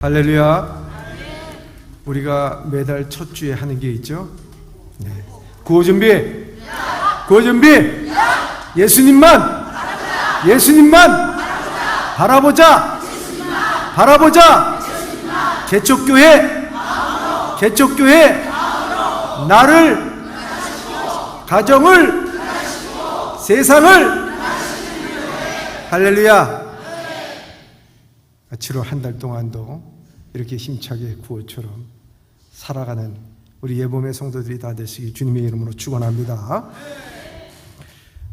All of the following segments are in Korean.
할렐루야. 우리가 매달 첫 주에 하는 게 있죠. 구호 준비. 구호 준비. 예수님만 바라보자. 개척교회 나를, 가정을, 세상을. 할렐루야. 7월 한 달 동안도 이렇게 힘차게 구호처럼 살아가는 우리 예봄의 성도들이 다 되시기 주님의 이름으로 축원합니다.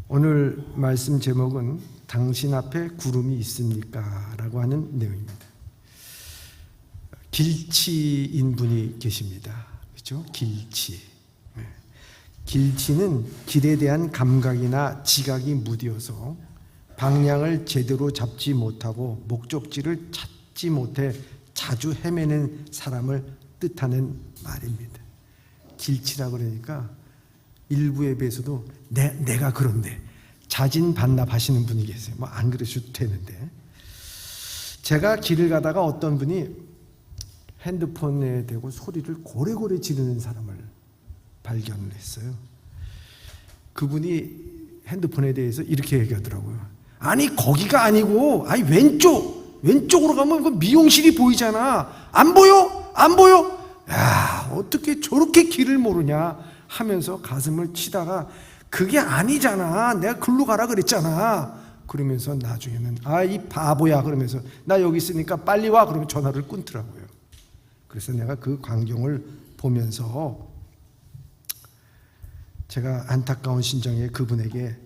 오늘 말씀 제목은 당신 앞에 구름이 있습니까? 라고 하는 내용입니다. 길치인 분이 계십니다. 그렇죠? 길치. 길치는 길에 대한 감각이나 지각이 무디어서 방향을 제대로 잡지 못하고 목적지를 찾지 못해 자주 헤매는 사람을 뜻하는 말입니다. 길치라 그러니까 일부에 비해서도 내가 그런데 자진 반납하시는 분이 계세요. 뭐 안 그러셔도 되는데, 제가 길을 가다가 어떤 분이 핸드폰에 대고 소리를 고래고래 지르는 사람을 발견을 했어요. 그분이 핸드폰에 대해서 이렇게 얘기하더라고요. 아니 거기가 아니고 왼쪽으로 가면 그 미용실이 보이잖아. 안 보여? 야, 어떻게 저렇게 길을 모르냐 하면서 가슴을 치다가 그게 아니잖아, 내가 글로 가라 그랬잖아 그러면서 나중에는 이 바보야 그러면서 나 여기 있으니까 빨리 와 그러면 전화를 끊더라고요. 그래서 내가 그 광경을 보면서 제가 안타까운 심정에 그분에게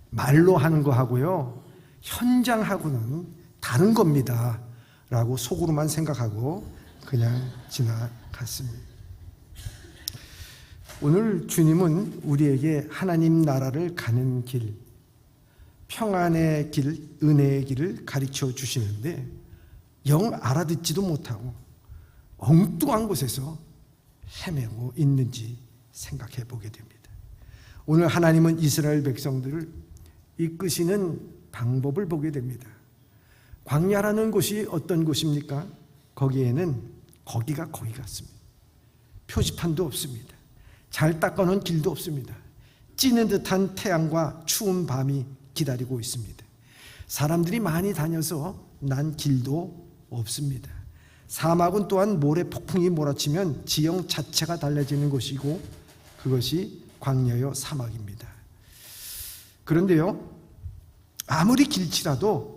말로 하는 거하고요 현장하고는 다른 겁니다 라고 속으로만 생각하고 그냥 지나갔습니다. 오늘 주님은 우리에게 하나님 나라를 가는 길, 평안의 길, 은혜의 길을 가르쳐 주시는데 영 알아듣지도 못하고 엉뚱한 곳에서 헤매고 있는지 생각해 보게 됩니다. 오늘 하나님은 이스라엘 백성들을 이끄시는 방법을 보게 됩니다. 광야라는 곳이 어떤 곳입니까? 거기에는 거기가 거기 같습니다. 표지판도 없습니다. 잘 닦아놓은 길도 없습니다. 찌는 듯한 태양과 추운 밤이 기다리고 있습니다. 사람들이 많이 다녀서 난 길도 없습니다. 사막은 또한 모래 폭풍이 몰아치면 지형 자체가 달라지는 곳이고 그것이 광야요 사막입니다. 그런데요, 아무리 길치라도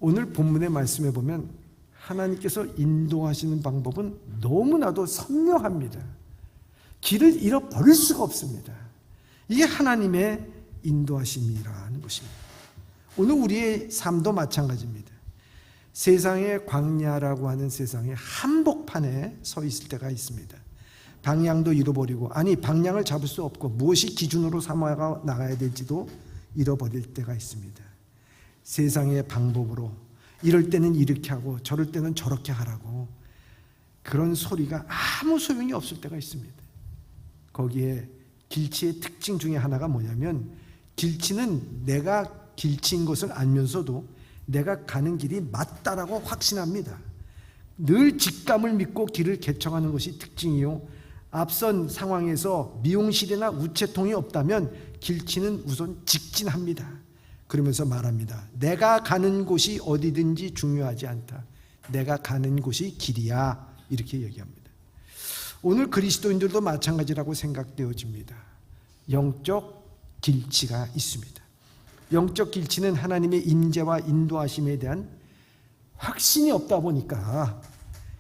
오늘 본문의 말씀에 보면 하나님께서 인도하시는 방법은 너무나도 선명합니다. 길을 잃어버릴 수가 없습니다. 이게 하나님의 인도하심이라는 것입니다. 오늘 우리의 삶도 마찬가지입니다. 세상의 광야라고 하는 세상의 한복판에 서 있을 때가 있습니다. 방향도 잃어버리고 방향을 잡을 수 없고 무엇이 기준으로 삼아 나가야 될지도 잃어버릴 때가 있습니다. 세상의 방법으로 이럴 때는 이렇게 하고 저럴 때는 저렇게 하라고 그런 소리가 아무 소용이 없을 때가 있습니다. 거기에 길치의 특징 중에 하나가 뭐냐면 길치는 내가 길치인 것을 알면서도 내가 가는 길이 맞다라고 확신합니다. 늘 직감을 믿고 길을 개척하는 것이 특징이요, 앞선 상황에서 미용실이나 우체통이 없다면 길치는 우선 직진합니다. 그러면서 말합니다. 내가 가는 곳이 어디든지 중요하지 않다. 내가 가는 곳이 길이야. 이렇게 얘기합니다. 오늘 그리스도인들도 마찬가지라고 생각되어집니다. 영적 길치가 있습니다. 영적 길치는 하나님의 임재와 인도하심에 대한 확신이 없다 보니까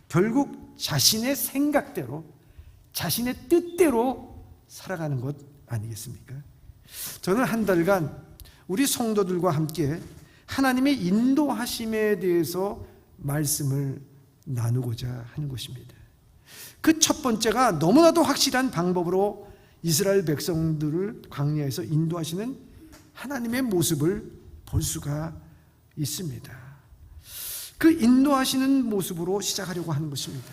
결국 자신의 생각대로 자신의 뜻대로 살아가는 것 아니겠습니까? 저는 한 달간 우리 성도들과 함께 하나님의 인도하심에 대해서 말씀을 나누고자 하는 것입니다. 그 첫 번째가 너무나도 확실한 방법으로 이스라엘 백성들을 광야에서 인도하시는 하나님의 모습을 볼 수가 있습니다. 그 인도하시는 모습으로 시작하려고 하는 것입니다.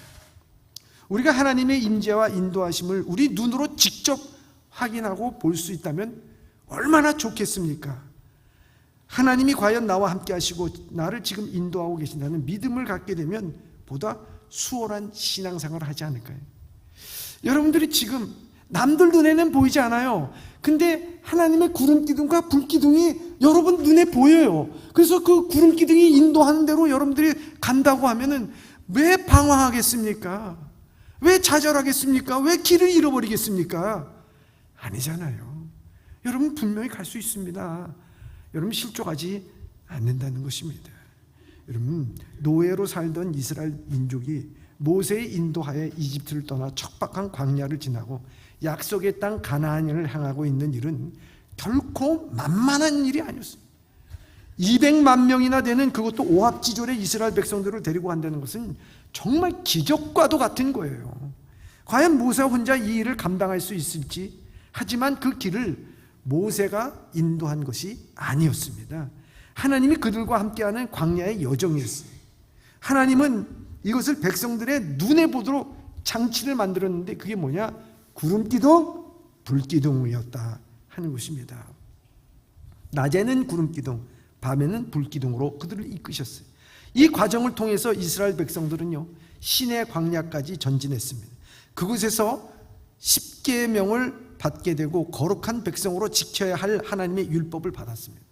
우리가 하나님의 임재와 인도하심을 우리 눈으로 직접 확인하고 볼 수 있다면 얼마나 좋겠습니까? 하나님이 과연 나와 함께 하시고 나를 지금 인도하고 계신다는 믿음을 갖게 되면 보다 수월한 신앙생활을 하지 않을까요? 여러분들이 지금 남들 눈에는 보이지 않아요. 근데 하나님의 구름기둥과 불기둥이 여러분 눈에 보여요. 그래서 그 구름기둥이 인도하는 대로 여러분들이 간다고 하면은 왜 방황하겠습니까? 왜 좌절하겠습니까? 왜 길을 잃어버리겠습니까? 아니잖아요. 여러분 분명히 갈 수 있습니다. 여러분 실족하지 않는다는 것입니다. 여러분 노예로 살던 이스라엘 민족이 모세의 인도하에 이집트를 떠나 척박한 광야를 지나고 약속의 땅 가나안을 향하고 있는 일은 결코 만만한 일이 아니었습니다. 200만 명이나 되는 그것도 오합지졸의 이스라엘 백성들을 데리고 간다는 것은 정말 기적과도 같은 거예요. 과연 모세가 혼자 이 일을 감당할 수 있을지. 하지만 그 길을 모세가 인도한 것이 아니었습니다. 하나님이 그들과 함께하는 광야의 여정이었어요. 하나님은 이것을 백성들의 눈에 보도록 장치를 만들었는데 그게 뭐냐? 구름기둥, 불기둥이었다 하는 것입니다. 낮에는 구름기둥, 밤에는 불기둥으로 그들을 이끄셨어요. 이 과정을 통해서 이스라엘 백성들은요, 시내 광야까지 전진했습니다. 그곳에서 10계명을 받게 되고 거룩한 백성으로 지켜야 할 하나님의 율법을 받았습니다.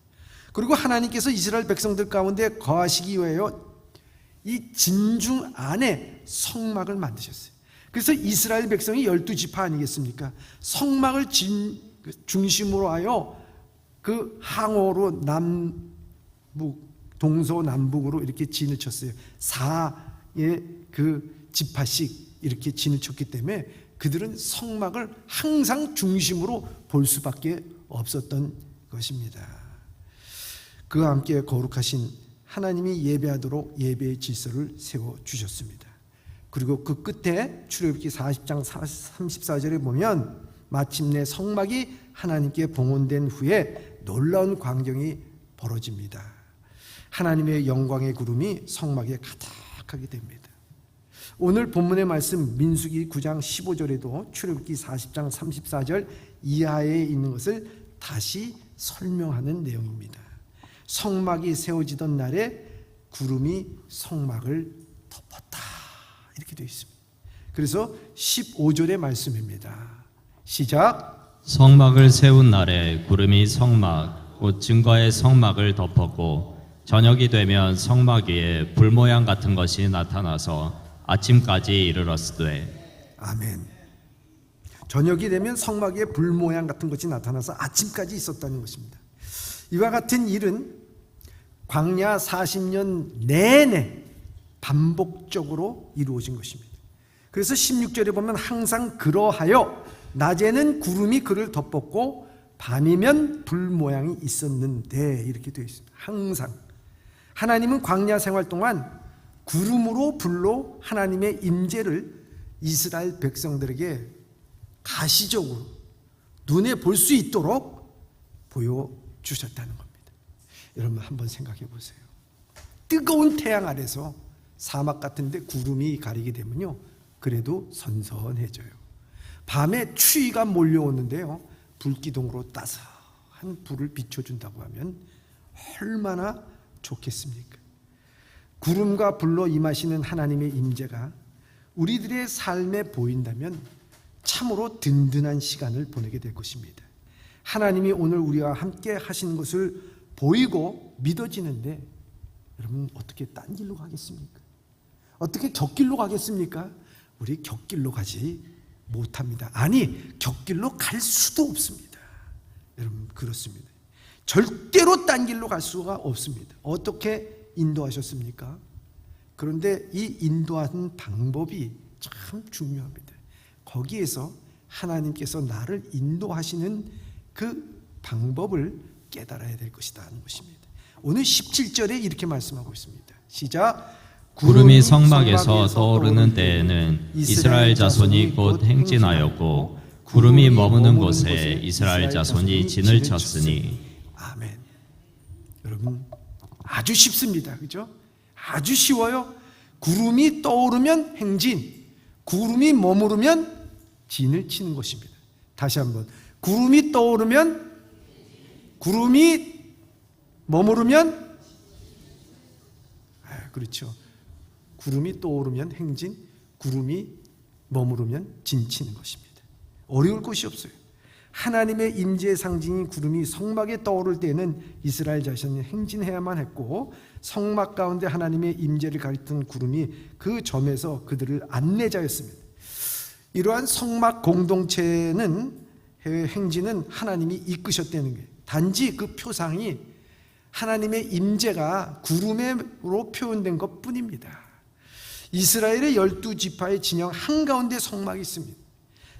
그리고 하나님께서 이스라엘 백성들 가운데 거하시기 위하여 이 진중 안에 성막을 만드셨어요. 그래서 이스라엘 백성이 12지파 아니겠습니까? 성막을 중심으로 하여 그 항오로 동서남북으로 이렇게 진을 쳤어요. 4의 그 지파씩 이렇게 진을 쳤기 때문에 그들은 성막을 항상 중심으로 볼 수밖에 없었던 것입니다. 그와 함께 거룩하신 하나님이 예배하도록 예배의 질서를 세워주셨습니다. 그리고 그 끝에 출애굽기 40장 34절에 보면 마침내 성막이 하나님께 봉헌된 후에 놀라운 광경이 벌어집니다. 하나님의 영광의 구름이 성막에 가득하게 됩니다. 오늘 본문의 말씀 민수기 9장 15절에도 출애굽기 40장 34절 이하에 있는 것을 다시 설명하는 내용입니다. 성막이 세워지던 날에 구름이 성막을 덮었다 이렇게 되어 있습니다. 그래서 15절의 말씀입니다. 시작. 성막을 세운 날에 구름이 성막 곧 증거의 성막을 덮었고 저녁이 되면 성막 위에 불 모양 같은 것이 나타나서 아침까지 이르렀으되. 아멘. 저녁이 되면 성막 위에 불 모양 같은 것이 나타나서 아침까지 있었다는 것입니다. 이와 같은 일은 광야 40년 내내 반복적으로 이루어진 것입니다. 그래서 16절에 보면 항상 그러하여 낮에는 구름이 그를 덮었고 밤이면 불 모양이 있었는데 이렇게 되어 있습니다. 항상 하나님은 광야 생활 동안 구름으로 불로 하나님의 임재를 이스라엘 백성들에게 가시적으로 눈에 볼 수 있도록 보여주셨다는 겁니다. 여러분 한번 생각해 보세요. 뜨거운 태양 아래서 사막 같은데 구름이 가리게 되면요, 그래도 선선해져요. 밤에 추위가 몰려오는데요, 불기둥으로 따스한 불을 비춰준다고 하면 얼마나 좋겠습니까? 구름과 불로 임하시는 하나님의 임재가 우리들의 삶에 보인다면 참으로 든든한 시간을 보내게 될 것입니다. 하나님이 오늘 우리와 함께 하신 것을 보이고 믿어지는데 여러분 어떻게 딴 길로 가겠습니까? 어떻게 곁길로 가겠습니까? 우리 곁길로 가지 못합니다. 아니, 곁길로 갈 수도 없습니다. 여러분 그렇습니다. 절대로 딴 길로 갈 수가 없습니다. 어떻게 인도하셨습니까? 그런데 이 인도하는 방법이 참 중요합니다. 거기에서 하나님께서 나를 인도하시는 그 방법을 깨달아야 될 것이다 하는 것입니다. 오늘 17절에 이렇게 말씀하고 있습니다. 시작. 구름이 성막에서 떠오르는 때에는 이스라엘 자손이 곧 행진하였고 구름이 머무는 곳에 이스라엘 자손이 진을 쳤으니. 아멘. 여러분 아주 쉽습니다. 그죠? 아주 쉬워요. 구름이 떠오르면 행진, 구름이 머무르면 진을 치는 것입니다. 다시 한번. 구름이 떠오르면, 구름이 머무르면, 그렇죠. 구름이 떠오르면 행진, 구름이 머무르면 진치는 것입니다. 어려울 것이 없어요. 하나님의 임재의 상징인 구름이 성막에 떠오를 때에는 이스라엘 자신이 행진해야만 했고, 성막 가운데 하나님의 임재를 가리키는 구름이 그 점에서 그들을 안내자였습니다. 이러한 성막 공동체는 행진은 하나님이 이끄셨다는 게, 단지 그 표상이 하나님의 임재가 구름으로 표현된 것뿐입니다. 이스라엘의 12지파의 진영 한가운데 성막이 있습니다.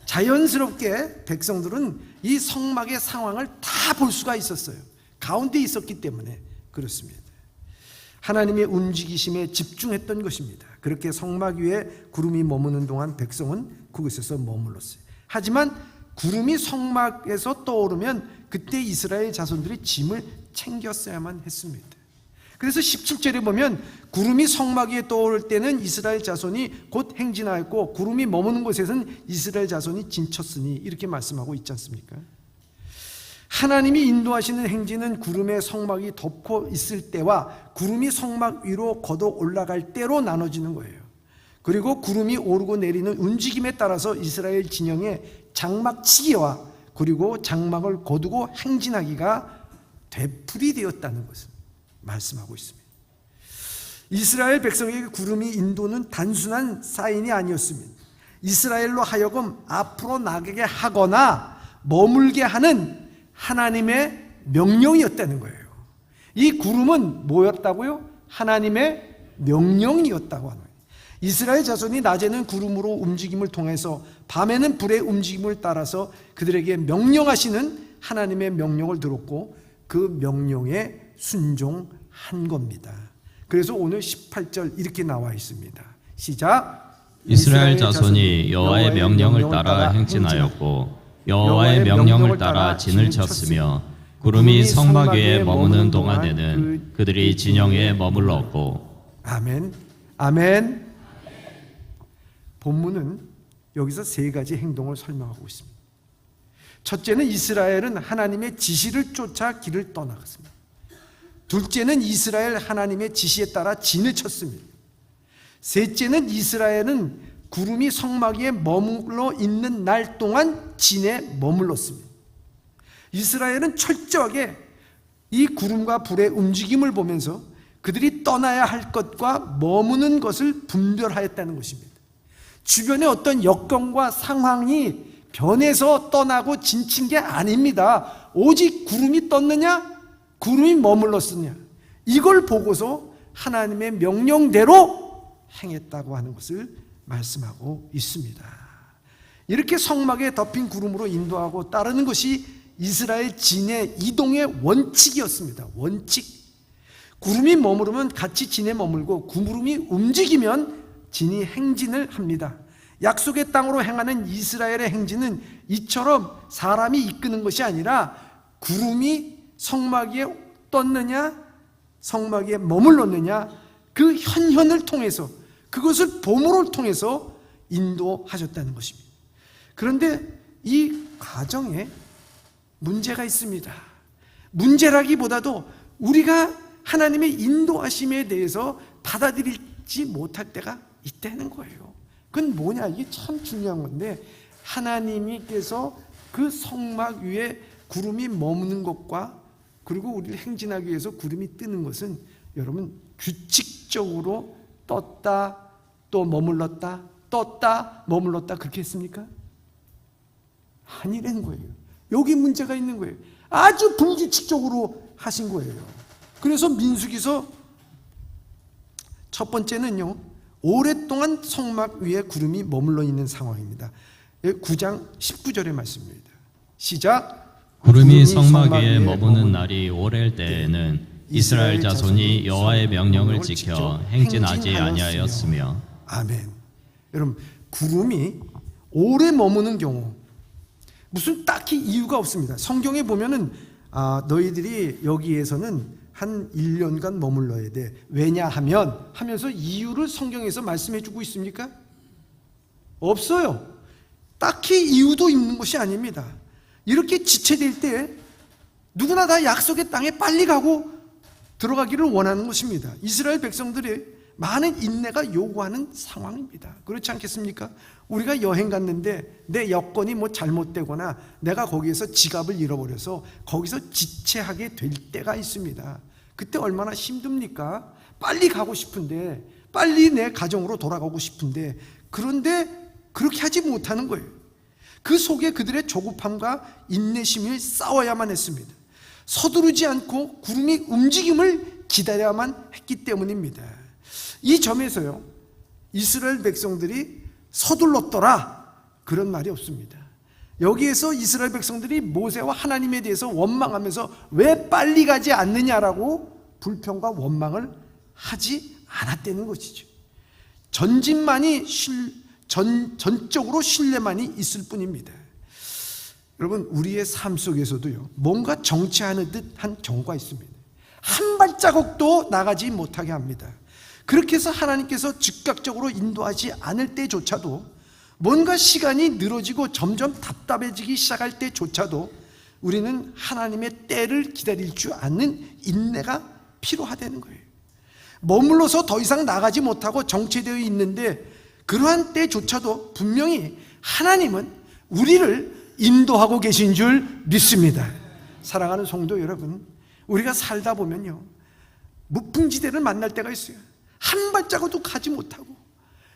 자연스럽게 백성들은 이 성막의 상황을 다 볼 수가 있었어요. 가운데 있었기 때문에 그렇습니다. 하나님의 움직이심에 집중했던 것입니다. 그렇게 성막 위에 구름이 머무는 동안 백성은 그곳에서 머물렀어요. 하지만 구름이 성막에서 떠오르면 그때 이스라엘 자손들이 짐을 챙겼어야만 했습니다. 그래서 17절에 보면 구름이 성막 위에 떠오를 때는 이스라엘 자손이 곧 행진하였고 구름이 머무는 곳에서는 이스라엘 자손이 진쳤으니, 이렇게 말씀하고 있지 않습니까? 하나님이 인도하시는 행진은 구름의 성막이 덮고 있을 때와 구름이 성막 위로 걷어 올라갈 때로 나눠지는 거예요. 그리고 구름이 오르고 내리는 움직임에 따라서 이스라엘 진영의 장막치기와 그리고 장막을 거두고 행진하기가 되풀이되었다는 것을 말씀하고 있습니다. 이스라엘 백성에게 구름이 인도는 단순한 사인이 아니었습니다. 이스라엘로 하여금 앞으로 나가게 하거나 머물게 하는 하나님의 명령이었다는 거예요. 이 구름은 뭐였다고요? 하나님의 명령이었다고 하는 거예요. 이스라엘 자손이 낮에는 구름으로 움직임을 통해서 밤에는 불의 움직임을 따라서 그들에게 명령하시는 하나님의 명령을 들었고 그 명령에 순종한 겁니다. 그래서 오늘 18절 이렇게 나와 있습니다. 시작. 이스라엘 자손이 여호와의 명령을 따라 행진하였고 여호와의 명령을 따라 진을 쳤으며 구름이 성막 위에 머무는 동안에는 그들이 진영에 머물렀고. 아멘. 아멘. 본문은 여기서 세 가지 행동을 설명하고 있습니다. 첫째는 이스라엘은 하나님의 지시를 쫓아 길을 떠나갔습니다. 둘째는 이스라엘 하나님의 지시에 따라 진을 쳤습니다. 셋째는 이스라엘은 구름이 성막 위에 머물러 있는 날 동안 진에 머물렀습니다. 이스라엘은 철저하게 이 구름과 불의 움직임을 보면서 그들이 떠나야 할 것과 머무는 것을 분별하였다는 것입니다. 주변의 어떤 여건과 상황이 변해서 떠나고 진친 게 아닙니다. 오직 구름이 떴느냐, 구름이 머물렀느냐, 이걸 보고서 하나님의 명령대로 행했다고 하는 것을 말씀하고 있습니다. 이렇게 성막에 덮인 구름으로 인도하고 따르는 것이 이스라엘 진의 이동의 원칙이었습니다. 원칙. 구름이 머무르면 같이 진에 머물고 구름이 움직이면 진이 행진을 합니다. 약속의 땅으로 행하는 이스라엘의 행진은 이처럼 사람이 이끄는 것이 아니라 구름이 성막 위에 떴느냐, 성막 위에 머물렀느냐, 그 현현을 통해서, 그것을 보물을 통해서 인도하셨다는 것입니다. 그런데 이 과정에 문제가 있습니다. 문제라기보다도 우리가 하나님의 인도하심에 대해서 받아들이지 못할 때가 있다는 거예요. 그건 뭐냐? 이게 참 중요한 건데, 하나님께서 그 성막 위에 구름이 머무는 것과 그리고 우리를 행진하기 위해서 구름이 뜨는 것은 여러분 규칙적으로 떴다 또 머물렀다 떴다 머물렀다 그렇게 했습니까? 아니라는 거예요. 여기 문제가 있는 거예요. 아주 불규칙적으로 하신 거예요. 그래서 민수기서 첫 번째는요, 오랫동안 성막 위에 구름이 머물러 있는 상황입니다. 9장 19절의 말씀입니다. 시작. 구름이 성막 위에 머무는 날이 오래일 때에는 이스라엘 자손이 여호와의 명령을 지켜 행진하지 아니하였으며. 아멘. 여러분, 구름이 오래 머무는 경우 무슨 딱히 이유가 없습니다. 성경에 보면은 너희들이 여기에서는 한 1년간 머물러야 돼. 왜냐하면 하면서 이유를 성경에서 말씀해 주고 있습니까? 없어요. 딱히 이유도 있는 것이 아닙니다. 이렇게 지체될 때 누구나 다 약속의 땅에 빨리 가고 들어가기를 원하는 것입니다. 이스라엘 백성들이 많은 인내가 요구하는 상황입니다. 그렇지 않겠습니까? 우리가 여행 갔는데 내 여건이 뭐 잘못되거나 내가 거기에서 지갑을 잃어버려서 거기서 지체하게 될 때가 있습니다. 그때 얼마나 힘듭니까? 빨리 가고 싶은데, 빨리 내 가정으로 돌아가고 싶은데, 그런데 그렇게 하지 못하는 거예요. 그 속에 그들의 조급함과 인내심이 싸워야만 했습니다. 서두르지 않고 구름이 움직임을 기다려야만 했기 때문입니다. 이 점에서요, 이스라엘 백성들이 서둘렀더라 그런 말이 없습니다. 여기에서 이스라엘 백성들이 모세와 하나님에 대해서 원망하면서 왜 빨리 가지 않느냐라고 불평과 원망을 하지 않았다는 것이죠. 전적으로 신뢰만이 있을 뿐입니다. 여러분, 우리의 삶 속에서도요, 뭔가 정체하는 듯한 경우가 있습니다. 한 발자국도 나가지 못하게 합니다. 그렇게 해서 하나님께서 즉각적으로 인도하지 않을 때조차도, 뭔가 시간이 늘어지고 점점 답답해지기 시작할 때조차도 우리는 하나님의 때를 기다릴 줄 아는 인내가 필요하다는 거예요. 머물러서 더 이상 나가지 못하고 정체되어 있는데, 그러한 때조차도 분명히 하나님은 우리를 인도하고 계신 줄 믿습니다. 사랑하는 성도 여러분, 우리가 살다 보면요, 무풍지대를 만날 때가 있어요. 한 발자국도 가지 못하고,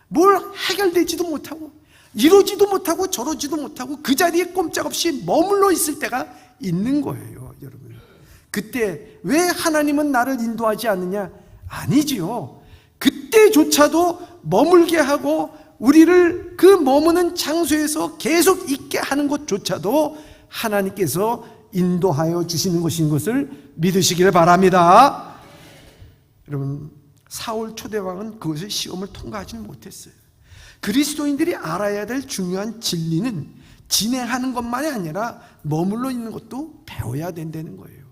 뭘 해결되지도 못하고, 이러지도 못하고 저러지도 못하고 그 자리에 꼼짝없이 머물러 있을 때가 있는 거예요, 여러분. 그때 왜 하나님은 나를 인도하지 않느냐? 아니지요. 그때조차도 머물게 하고 우리를 그 머무는 장소에서 계속 있게 하는 것조차도 하나님께서 인도하여 주시는 것인 것을 믿으시기를 바랍니다. 여러분, 사울 초대왕은 그것을 시험을 통과하지 못했어요. 그리스도인들이 알아야 될 중요한 진리는 진행하는 것만이 아니라 머물러 있는 것도 배워야 된다는 거예요.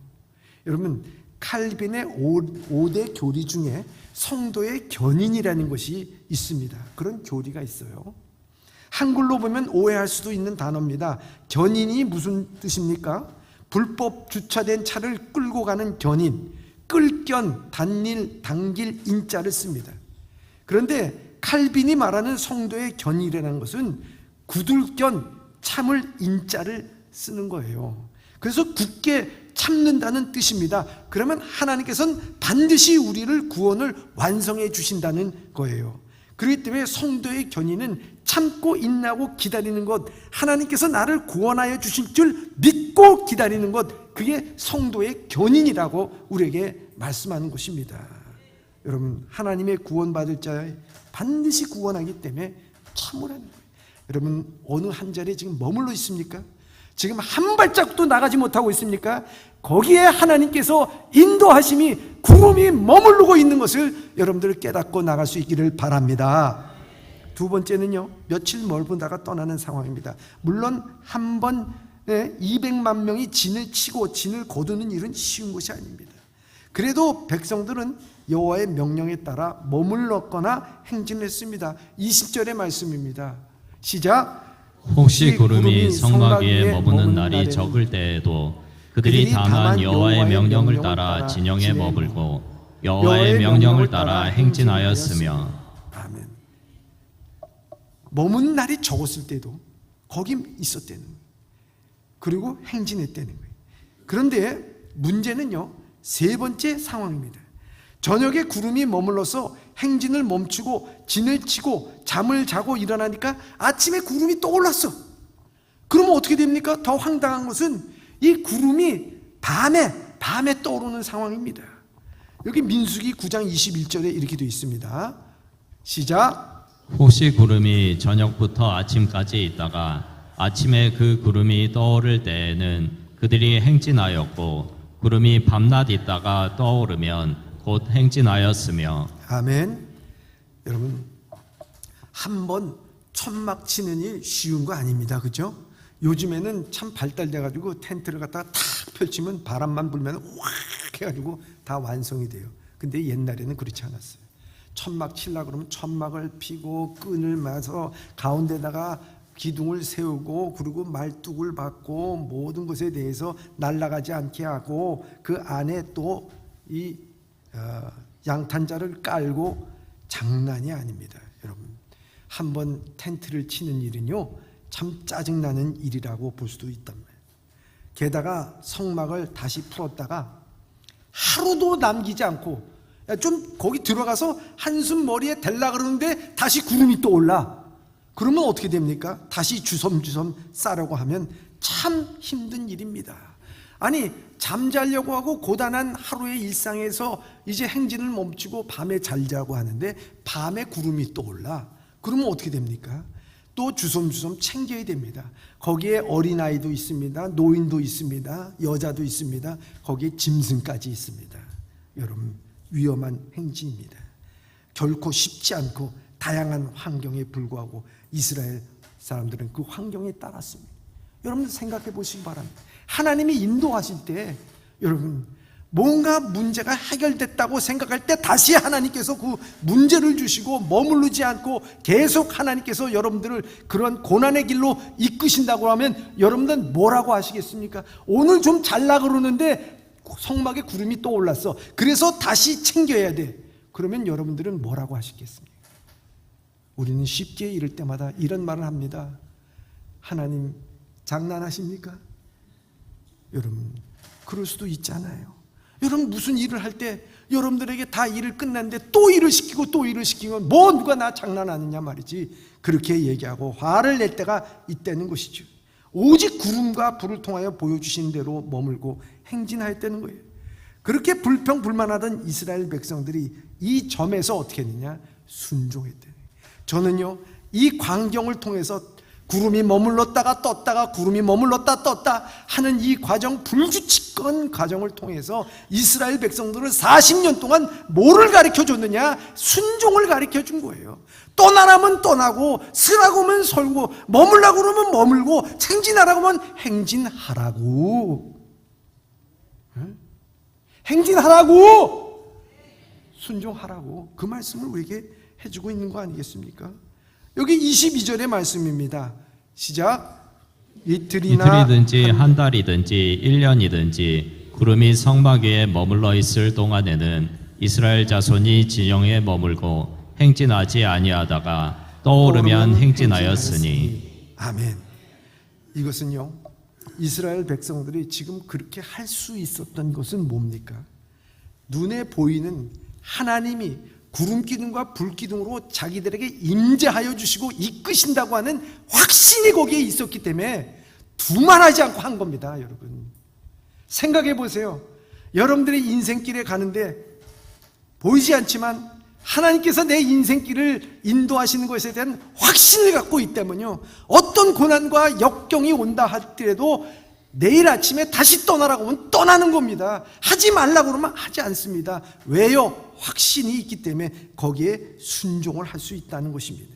여러분, 칼빈의 5대 교리 중에 성도의 견인이라는 것이 있습니다. 그런 교리가 있어요. 한글로 보면 오해할 수도 있는 단어입니다. 견인이 무슨 뜻입니까? 불법 주차된 차를 끌고 가는 견인, 끌견, 단일, 당길, 인자를 씁니다. 그런데 칼빈이 말하는 성도의 견인이라는 것은 구들견, 참을, 인자를 쓰는 거예요. 그래서 굳게 참는다는 뜻입니다. 그러면 하나님께서는 반드시 우리를 구원을 완성해 주신다는 거예요. 그렇기 때문에 성도의 견인은 참고 인내하고 기다리는 것, 하나님께서 나를 구원하여 주실 줄 믿고 기다리는 것, 그게 성도의 견인이라고 우리에게 말씀하는 것입니다. 여러분, 하나님의 구원받을 자에 반드시 구원하기 때문에 참으라는 거예요. 여러분, 어느 한 자리에 지금 머물러 있습니까? 지금 한 발짝도 나가지 못하고 있습니까? 거기에 하나님께서 인도하심이, 구름이 머무르고 있는 것을 여러분들 깨닫고 나갈 수 있기를 바랍니다. 두 번째는요, 며칠 멀보다가 떠나는 상황입니다. 물론 한 번에 200만 명이 진을 치고 진을 거두는 일은 쉬운 것이 아닙니다. 그래도 백성들은 여호와의 명령에 따라 머물렀거나 행진했습니다. 20절의 말씀입니다. 시작. 혹시 구름이 성막 위에 머무는 날이 적을 때에도 그들이 다만 여호와의 명령을 따라 진영에 머물고 여호와의 명령을 따라 행진하였으며. 아멘. 머무는 날이 적었을 때도 거기 있었다는 거예요. 그리고 행진했다는 거예요. 그런데 문제는요, 세 번째 상황입니다. 저녁에 구름이 머물러서 행진을 멈추고 진을 치고 잠을 자고 일어나니까 아침에 구름이 떠올랐어. 그러면 어떻게 됩니까? 더 황당한 것은 이 구름이 밤에 떠오르는 상황입니다. 여기 민수기 9장 21절에 이렇게 되어 있습니다. 시작. 혹시 구름이 저녁부터 아침까지 있다가 아침에 그 구름이 떠오를 때에는 그들이 행진하였고 구름이 밤낮 있다가 떠오르면 곧 행진하였으며. 아멘. 여러분, 한번 천막 치는 일 쉬운 거 아닙니다. 그죠? 요즘에는 참 발달돼가지고 텐트를 갖다가 탁 펼치면 바람만 불면 확 해가지고 다 완성이 돼요. 근데 옛날에는 그렇지 않았어요. 천막 치려고 그러면 천막을 피고 끈을 마서 가운데다가 기둥을 세우고 그리고 말뚝을 박고 모든 것에 대해서 날아가지 않게 하고 그 안에 또 이 양탄자를 깔고 장난이 아닙니다. 여러분, 한번 텐트를 치는 일은요 참 짜증나는 일이라고 볼 수도 있단 말이에요. 게다가 성막을 다시 풀었다가 하루도 남기지 않고 좀 거기 들어가서 한숨 머리에 댈라 그러는데 다시 구름이 또 올라. 그러면 어떻게 됩니까? 다시 주섬주섬 싸려고 하면 참 힘든 일입니다. 아니, 잠자려고 하고 고단한 하루의 일상에서 이제 행진을 멈추고 밤에 잘 자고 하는데 밤에 구름이 또 올라. 그러면 어떻게 됩니까? 또 주섬주섬 챙겨야 됩니다. 거기에 어린아이도 있습니다. 노인도 있습니다. 여자도 있습니다. 거기에 짐승까지 있습니다. 여러분, 위험한 행진입니다. 결코 쉽지 않고 다양한 환경에 불구하고 이스라엘 사람들은 그 환경에 따랐습니다. 여러분 생각해 보시기 바랍니다. 하나님이 인도하실 때 여러분 뭔가 문제가 해결됐다고 생각할 때 다시 하나님께서 그 문제를 주시고 머무르지 않고 계속 하나님께서 여러분들을 그런 고난의 길로 이끄신다고 하면 여러분들은 뭐라고 하시겠습니까? 오늘 좀 잘나 그러는데 성막에 구름이 또 올랐어. 그래서 다시 챙겨야 돼. 그러면 여러분들은 뭐라고 하시겠습니까? 우리는 쉽게 이럴 때마다 이런 말을 합니다. 하나님 장난하십니까? 여러분 그럴 수도 있잖아요. 여러분 무슨 일을 할 때 여러분들에게 다 일을 끝났는데 또 일을 시키고 또 일을 시키면 뭐 누가 나 장난하느냐 말이지. 그렇게 얘기하고 화를 낼 때가 있다는 것이죠. 오직 구름과 불을 통하여 보여주신 대로 머물고 행진하였다는 거예요. 그렇게 불평불만하던 이스라엘 백성들이 이 점에서 어떻게 했느냐? 순종했대요. 저는요 이 광경을 통해서 구름이 머물렀다가 떴다가 구름이 머물렀다 떴다 하는 이 과정, 불규칙한 과정을 통해서 이스라엘 백성들을 40년 동안 뭐를 가르쳐줬느냐? 순종을 가르쳐준 거예요. 떠나라면 떠나고 서라고 하면 설고 머물라고 그러면 머물고 행진하라고 하면 행진하라고. 행진하라고, 순종하라고, 그 말씀을 우리에게 해주고 있는 거 아니겠습니까? 여기 22절의 말씀입니다. 시작. 이틀이든지 한 달이든지 1년이든지 구름이 성막 위에 머물러 있을 동안에는 이스라엘 자손이 진영에 머물고 행진하지 아니하다가 떠오르면 행진하였으니. 아멘. 이것은요 이스라엘 백성들이 지금 그렇게 할 수 있었던 것은 뭡니까? 눈에 보이는 하나님이 구름 기둥과 불 기둥으로 자기들에게 임재하여 주시고 이끄신다고 하는 확신이 거기에 있었기 때문에 두말하지 않고 한 겁니다. 여러분 생각해 보세요. 여러분들의 인생길에 가는데 보이지 않지만 하나님께서 내 인생길을 인도하시는 것에 대한 확신을 갖고 있기 때문에요 어떤 고난과 역경이 온다 할지라도 내일 아침에 다시 떠나라고 하면 떠나는 겁니다. 하지 말라고 그러면 하지 않습니다. 왜요? 확신이 있기 때문에 거기에 순종을 할 수 있다는 것입니다.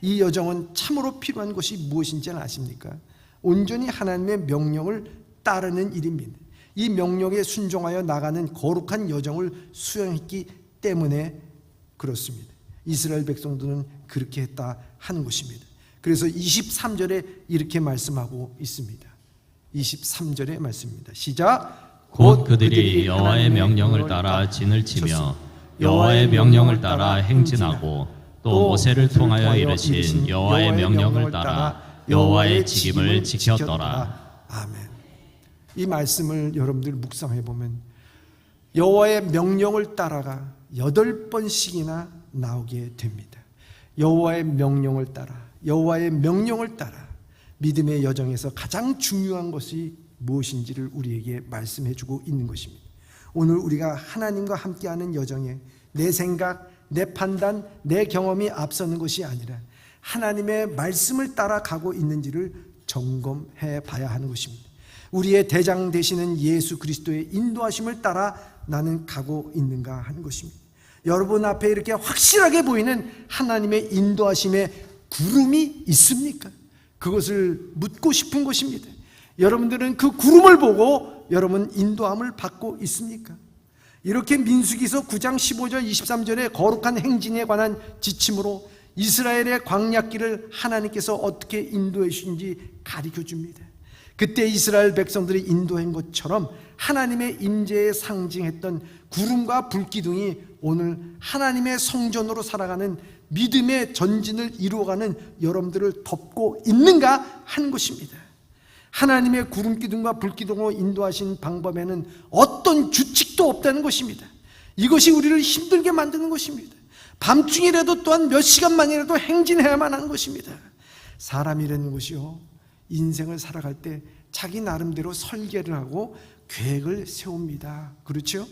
이 여정은 참으로 필요한 것이 무엇인지는 아십니까? 온전히 하나님의 명령을 따르는 일입니다. 이 명령에 순종하여 나가는 거룩한 여정을 수행했기 때문에 그렇습니다. 이스라엘 백성들은 그렇게 했다 하는 것입니다. 그래서 23절에 이렇게 말씀하고 있습니다. 23절의 말씀입니다. 시작. 곧 그들이 여호와의 명령을 따라 진을 치며 여호와의 명령을 따라 행진하고 또 모세를 통하여 이르신 여호와의 명령을 따라 여호와의 직임을 지켰더라. 아멘. 이 말씀을 여러분들 묵상해 보면 여호와의 명령을 따라가 8번씩이나 나오게 됩니다. 여호와의 명령을 따라, 여호와의 명령을 따라. 믿음의 여정에서 가장 중요한 것이 무엇인지를 우리에게 말씀해 주고 있는 것입니다. 오늘 우리가 하나님과 함께하는 여정에 내 생각, 내 판단, 내 경험이 앞서는 것이 아니라 하나님의 말씀을 따라가고 있는지를 점검해 봐야 하는 것입니다. 우리의 대장 되시는 예수 그리스도의 인도하심을 따라 나는 가고 있는가 하는 것입니다. 여러분 앞에 이렇게 확실하게 보이는 하나님의 인도하심의 구름이 있습니까? 그것을 묻고 싶은 것입니다. 여러분들은 그 구름을 보고 여러분 인도함을 받고 있습니까? 이렇게 민수기서 9장 15절 23절의 거룩한 행진에 관한 지침으로 이스라엘의 광야길을 하나님께서 어떻게 인도해 주신지 가르쳐 줍니다. 그때 이스라엘 백성들이 인도한 것처럼 하나님의 임재에 상징했던 구름과 불기둥이 오늘 하나님의 성전으로 살아가는 믿음의 전진을 이루어가는 여러분들을 덮고 있는가 하는 것입니다. 하나님의 구름기둥과 불기둥으로 인도하신 방법에는 어떤 규칙도 없다는 것입니다. 이것이 우리를 힘들게 만드는 것입니다. 밤중이라도 또한 몇 시간만이라도 행진해야만 하는 것입니다. 사람이라는 것이요, 인생을 살아갈 때 자기 나름대로 설계를 하고 계획을 세웁니다. 그렇죠?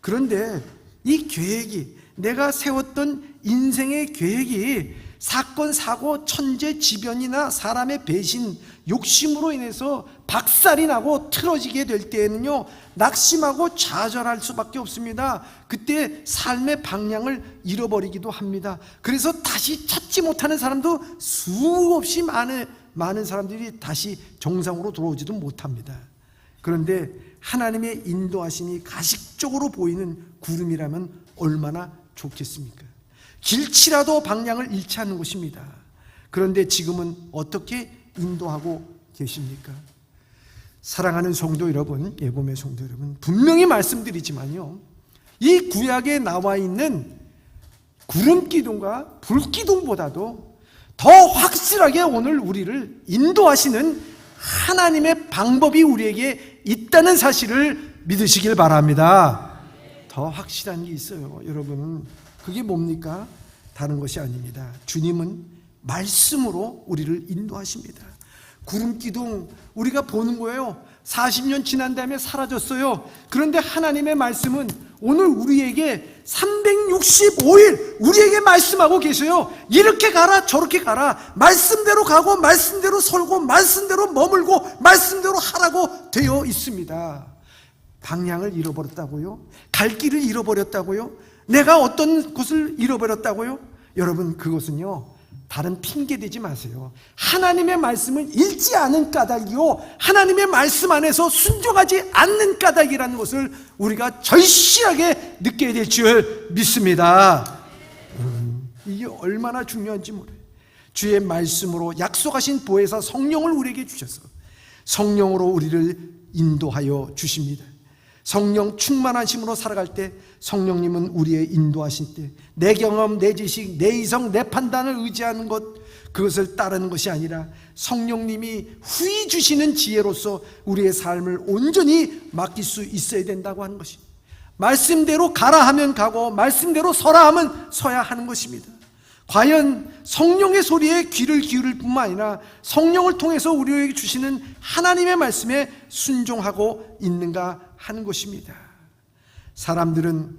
그런데 이 계획이, 내가 세웠던 인생의 계획이 사건, 사고, 천재지변이나 사람의 배신, 욕심으로 인해서 박살이 나고 틀어지게 될 때에는요, 낙심하고 좌절할 수밖에 없습니다. 그때 삶의 방향을 잃어버리기도 합니다. 그래서 다시 찾지 못하는 사람도 수없이 많은 사람들이 다시 정상으로 돌아오지도 못합니다. 그런데 하나님의 인도하심이 가식적으로 보이는 구름이라면 얼마나 좋겠습니까? 길치라도 방향을 잃지 않는 것입니다. 그런데 지금은 어떻게 인도하고 계십니까? 사랑하는 성도 여러분, 예봄의 성도 여러분, 분명히 말씀드리지만요, 이 구약에 나와 있는 구름기둥과 불기둥보다도 더 확실하게 오늘 우리를 인도하시는 하나님의 방법이 우리에게 있다는 사실을 믿으시길 바랍니다. 더 확실한 게 있어요, 여러분. 그게 뭡니까? 다른 것이 아닙니다. 주님은 말씀으로 우리를 인도하십니다. 구름기둥 우리가 보는 거예요. 40년 지난 다음에 사라졌어요. 그런데 하나님의 말씀은 오늘 우리에게 365일 우리에게 말씀하고 계세요. 이렇게 가라 저렇게 가라, 말씀대로 가고 말씀대로 설고 말씀대로 머물고 말씀대로 하라고 되어 있습니다. 방향을 잃어버렸다고요? 갈 길을 잃어버렸다고요? 내가 어떤 곳을 잃어버렸다고요? 여러분, 그것은요, 다른 핑계 대지 마세요. 하나님의 말씀을 읽지 않은 까닭이요, 하나님의 말씀 안에서 순종하지 않는 까닭이라는 것을 우리가 절실하게 느껴야 될 줄 믿습니다. 이게 얼마나 중요한지 몰라요. 주의 말씀으로 약속하신 보혜사 성령을 우리에게 주셔서 성령으로 우리를 인도하여 주십니다. 성령 충만하심으로 살아갈 때 성령님은 우리의 인도하실 때 내 경험, 내 지식, 내 이성, 내 판단을 의지하는 것, 그것을 따르는 것이 아니라 성령님이 후히 주시는 지혜로서 우리의 삶을 온전히 맡길 수 있어야 된다고 하는 것입니다. 말씀대로 가라 하면 가고 말씀대로 서라 하면 서야 하는 것입니다. 과연 성령의 소리에 귀를 기울일 뿐만 아니라 성령을 통해서 우리에게 주시는 하나님의 말씀에 순종하고 있는가 하는 것입니다. 사람들은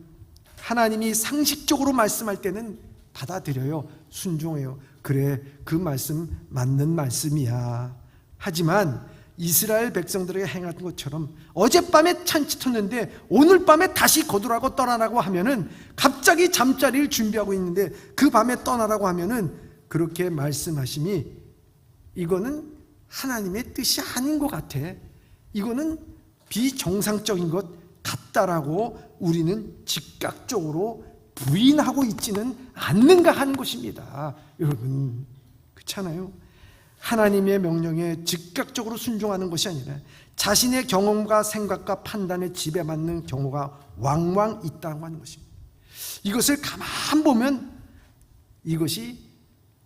하나님이 상식적으로 말씀할 때는 받아들여요. 순종해요. 그래, 그 말씀 맞는 말씀이야. 하지만 이스라엘 백성들에게 행한 것처럼 어젯밤에 찬치 텄는데 오늘 밤에 다시 거두라고 떠나라고 하면은, 갑자기 잠자리를 준비하고 있는데 그 밤에 떠나라고 하면은, 그렇게 말씀하심이 이거는 하나님의 뜻이 아닌 것 같아, 이거는 비정상적인 것 같다라고 우리는 즉각적으로 부인하고 있지는 않는가 하는 것입니다. 여러분, 그렇잖아요. 하나님의 명령에 즉각적으로 순종하는 것이 아니라 자신의 경험과 생각과 판단에 지배받는 경우가 왕왕 있다고 하는 것입니다. 이것을 가만 보면 이것이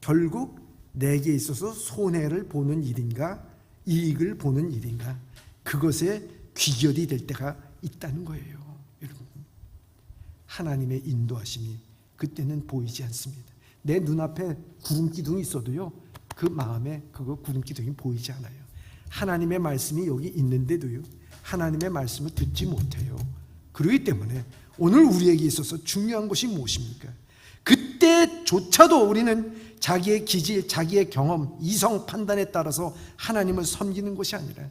결국 내게 있어서 손해를 보는 일인가 이익을 보는 일인가, 그것에 귀결이 될 때가 있다는 거예요. 여러분, 하나님의 인도하심이 그때는 보이지 않습니다. 내 눈앞에 구름기둥이 있어도요, 그 마음에 그거 구름기둥이 보이지 않아요. 하나님의 말씀이 여기 있는데도요, 하나님의 말씀을 듣지 못해요. 그렇기 때문에 오늘 우리에게 있어서 중요한 것이 무엇입니까? 그때조차도 우리는 자기의 기질, 자기의 경험, 이성 판단에 따라서 하나님을 섬기는 것이 아니라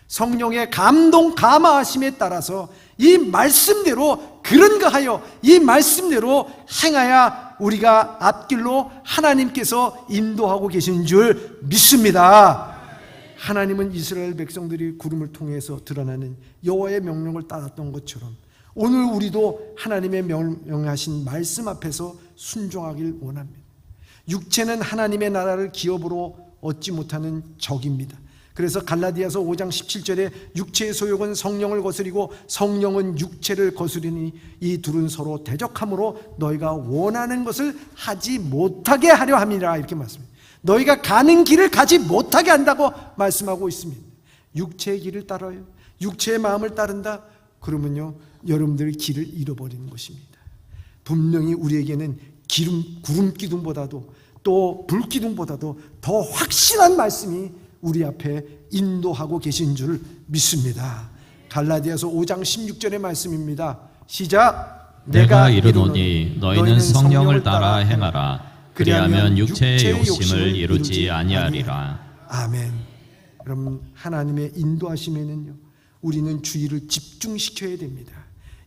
성령의 감동, 감화하심에 따라서 이 말씀대로 그런가 하여 이 말씀대로 행하여 우리가 앞길로 하나님께서 인도하고 계신 줄 믿습니다. 하나님은 이스라엘 백성들이 구름을 통해서 드러나는 여호와의 명령을 따랐던 것처럼 오늘 우리도 하나님의 명령하신 말씀 앞에서 순종하길 원합니다. 육체는 하나님의 나라를 기업으로 얻지 못하는 적입니다. 그래서 갈라디아서 5장 17절에 육체의 소욕은 성령을 거스리고 성령은 육체를 거스리니 이 둘은 서로 대적함으로 너희가 원하는 것을 하지 못하게 하려 함이라, 이렇게 말씀합니다. 너희가 가는 길을 가지 못하게 한다고 말씀하고 있습니다. 육체의 길을 따라요, 육체의 마음을 따른다, 그러면요 여러분들의 길을 잃어버리는 것입니다. 분명히 우리에게는 구름 기둥보다도 또 불 기둥보다도 더 확실한 말씀이 우리 앞에 인도하고 계신 줄 믿습니다. 갈라디아서 5장 16절의 말씀입니다. 시작. 내가 이르노니 너희는 성령을 따라 행하라. 그리하면 육체의 욕심을 이루지 아니하리라. 아멘. 여러분, 하나님의 인도하심에는요 우리는 주의를 집중시켜야 됩니다.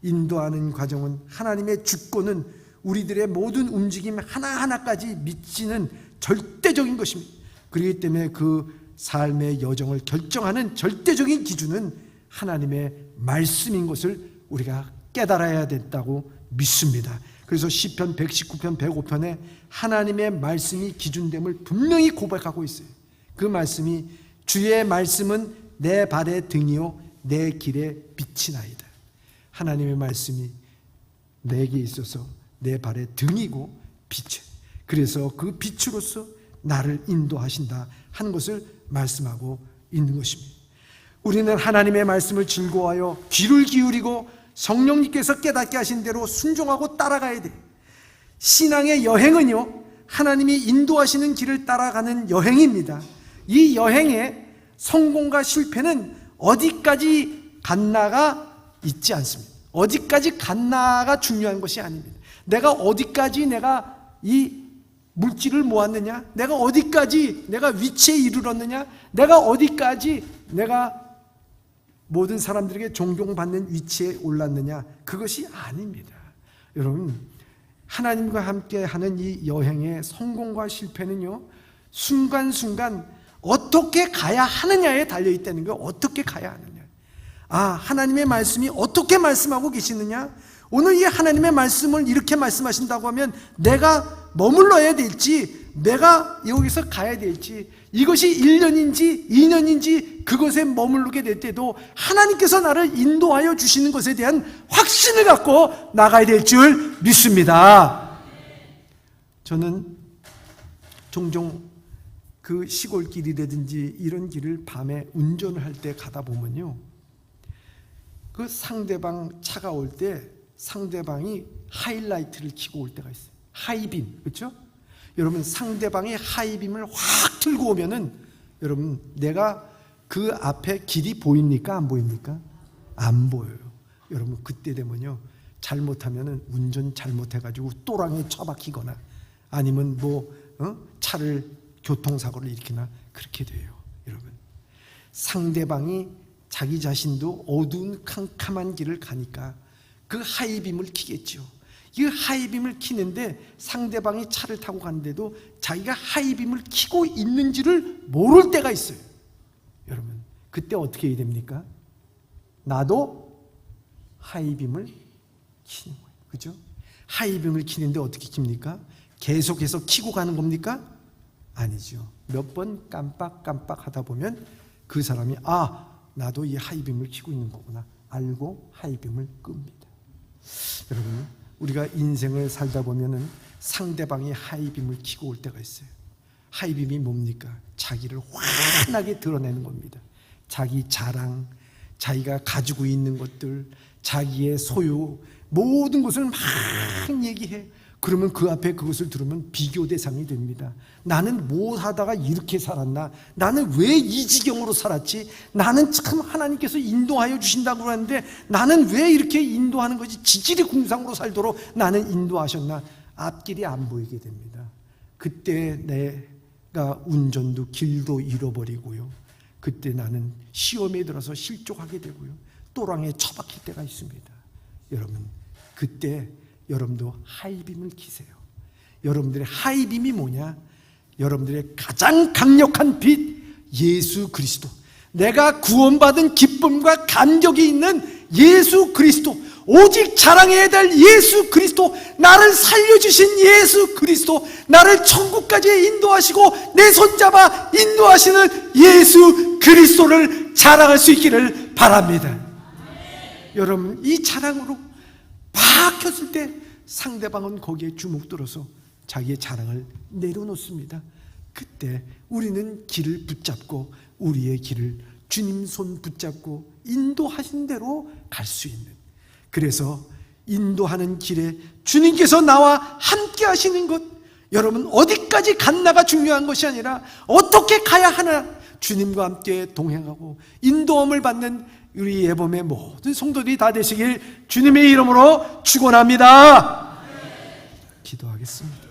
인도하는 과정은 하나님의 주권은 우리들의 모든 움직임 하나하나까지 미치는 절대적인 것입니다. 그렇기 때문에 그 삶의 여정을 결정하는 절대적인 기준은 하나님의 말씀인 것을 우리가 깨달아야 된다고 믿습니다. 그래서 시편 119편 105편에 하나님의 말씀이 기준됨을 분명히 고백하고 있어요. 그 말씀이 주의 말씀은 내 발의 등이요 내 길의 빛이나이다. 하나님의 말씀이 내게 있어서 내 발의 등이고 빛이에요. 그래서 그 빛으로서 나를 인도하신다 하는 것을 말씀하고 있는 것입니다. 우리는 하나님의 말씀을 즐거워하여 귀를 기울이고 성령님께서 깨닫게 하신 대로 순종하고 따라가야 돼요. 신앙의 여행은요 하나님이 인도하시는 길을 따라가는 여행입니다. 이 여행의 성공과 실패는 어디까지 갔나가 있지 않습니다. 어디까지 갔나가 중요한 것이 아닙니다. 내가 어디까지 내가 이 물질을 모았느냐, 내가 어디까지 내가 위치에 이르렀느냐, 내가 어디까지 내가 모든 사람들에게 존경받는 위치에 올랐느냐, 그것이 아닙니다. 여러분, 하나님과 함께 하는 이 여행의 성공과 실패는요 순간순간 어떻게 가야 하느냐에 달려있다는 거예요. 어떻게 가야 하느냐. 하나님의 말씀이 어떻게 말씀하고 계시느냐, 오늘 이 하나님의 말씀을 이렇게 말씀하신다고 하면 내가 머물러야 될지, 내가 여기서 가야 될지, 이것이 1년인지 2년인지 그것에 머무르게 될 때도 하나님께서 나를 인도하여 주시는 것에 대한 확신을 갖고 나가야 될 줄 믿습니다. 저는 종종 그 시골길이라든지 이런 길을 밤에 운전을 할 때 가다 보면요, 그 상대방 차가 올 때 상대방이 하이라이트를 켜고 올 때가 있어요. 하이빔, 그렇죠? 여러분, 상대방이 하이빔을 확 틀고 오면은 여러분, 내가 그 앞에 길이 보입니까? 안 보입니까? 안 보여요. 여러분, 그때 되면요 잘못하면은 운전 잘못해가지고 또랑에 처박히거나 아니면 차를 교통사고를 일으키나 그렇게 돼요. 여러분, 상대방이 자기 자신도 어두운 캄캄한 길을 가니까 그 하이빔을 켜겠죠. 이 하이빔을 켜는데 상대방이 차를 타고 가는데도 자기가 하이빔을 켜고 있는지를 모를 때가 있어요. 여러분, 그때 어떻게 해야 됩니까? 나도 하이빔을 켜는 거예요. 그죠? 하이빔을 켜는데 어떻게 킵니까? 계속해서 켜고 가는 겁니까? 아니죠. 몇 번 깜빡깜빡 하다 보면 그 사람이 나도 이 하이빔을 켜고 있는 거구나 알고 하이빔을 끕니다. 여러분, 우리가 인생을 살다 보면은 상대방이 하이빔을 켜고 올 때가 있어요. 하이빔이 뭡니까? 자기를 환하게 드러내는 겁니다. 자기 자랑, 자기가 가지고 있는 것들, 자기의 소유, 모든 것을 막 얘기해. 그러면 그 앞에 그것을 들으면 비교 대상이 됩니다. 나는 뭐 하다가 이렇게 살았나? 나는 왜 이 지경으로 살았지? 나는 참 하나님께서 인도하여 주신다고 하는데 나는 왜 이렇게 인도하는 거지? 지질이 궁상으로 살도록 나는 인도하셨나? 앞길이 안 보이게 됩니다. 그때 내가 운전도 길도 잃어버리고요. 그때 나는 시험에 들어서 실족하게 되고요. 또랑에 처박힐 때가 있습니다. 여러분, 그때 여러분도 하이빔을 켜세요. 여러분들의 하이빔이 뭐냐? 여러분들의 가장 강력한 빛, 예수 그리스도. 내가 구원받은 기쁨과 감격이 있는 예수 그리스도, 오직 자랑해야 될 예수 그리스도, 나를 살려주신 예수 그리스도, 나를 천국까지 인도하시고 내 손잡아 인도하시는 예수 그리스도를 자랑할 수 있기를 바랍니다. 여러분, 이 자랑으로 박혔을 때 상대방은 거기에 주눅들어서 자기의 자랑을 내려놓습니다. 그때 우리는 길을 붙잡고 우리의 길을 주님 손 붙잡고 인도하신 대로 갈 수 있는, 그래서 인도하는 길에 주님께서 나와 함께 하시는 것, 여러분 어디까지 갔나가 중요한 것이 아니라 어떻게 가야 하나, 주님과 함께 동행하고 인도함을 받는 우리 예범의 모든 성도들이 다 되시길 주님의 이름으로 축원합니다. 기도하겠습니다.